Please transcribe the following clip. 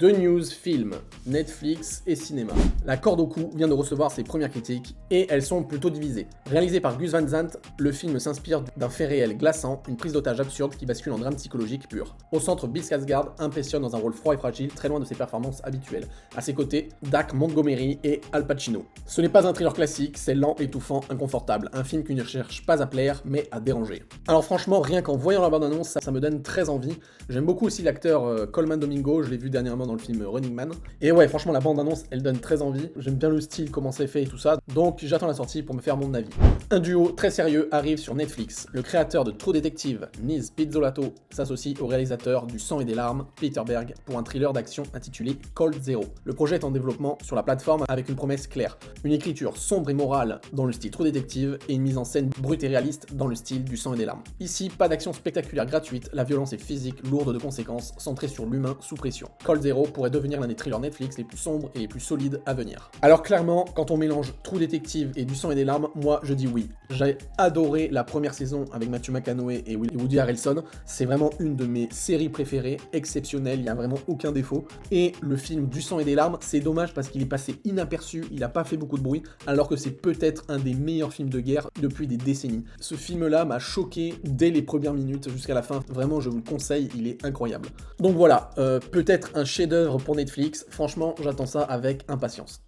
Deux news films, Netflix et cinéma. La corde au cou vient de recevoir ses premières critiques et elles sont plutôt divisées. Réalisé par Gus Van Sant, le film s'inspire d'un fait réel glaçant, une prise d'otage absurde qui bascule en drame psychologique pur. Au centre, Bill Skarsgård impressionne dans un rôle froid et fragile, très loin de ses performances habituelles. À ses côtés, Dak Montgomery et Al Pacino. Ce n'est pas un thriller classique, c'est lent, étouffant, inconfortable. Un film qui ne cherche pas à plaire, mais à déranger. Alors franchement, rien qu'en voyant la bande-annonce, ça me donne très envie. J'aime beaucoup aussi l'acteur Coleman Domingo, je l'ai vu dernièrement dans le film Running Man. Et ouais, franchement, la bande-annonce, elle donne très envie. J'aime bien le style, comment c'est fait et tout ça. Donc j'attends la sortie pour me faire mon avis. Un duo très sérieux arrive sur Netflix. Le créateur de True Detective, Niz Pizzolatto, s'associe au réalisateur du Sang et des larmes, Peter Berg, pour un thriller d'action intitulé Cold Zero. Le projet est en développement sur la plateforme avec une promesse claire. Une écriture sombre et morale dans le style True Detective et une mise en scène brute et réaliste dans le style du Sang et des larmes. Ici, pas d'action spectaculaire gratuite, la violence est physique, lourde de conséquences, centrée sur l'humain sous pression. Cold Zero pourrait devenir l'un des thrillers Netflix les plus sombres et les plus solides à venir. Alors clairement, quand on mélange True Detective et du Sang et des larmes, moi je dis oui. J'ai adoré la première saison avec Matthew McConaughey et Woody Harrelson. C'est vraiment une de mes séries préférées, exceptionnelle, il n'y a vraiment aucun défaut. Et le film du Sang et des larmes, c'est dommage parce qu'il est passé inaperçu, il n'a pas fait beaucoup de bruit, alors que c'est peut-être un des meilleurs films de guerre depuis des décennies. Ce film-là m'a choqué dès les premières minutes jusqu'à la fin. Vraiment, je vous le conseille, il est incroyable. Donc voilà, peut-être un chef-d'œuvre pour Netflix. Franchement, j'attends ça avec impatience.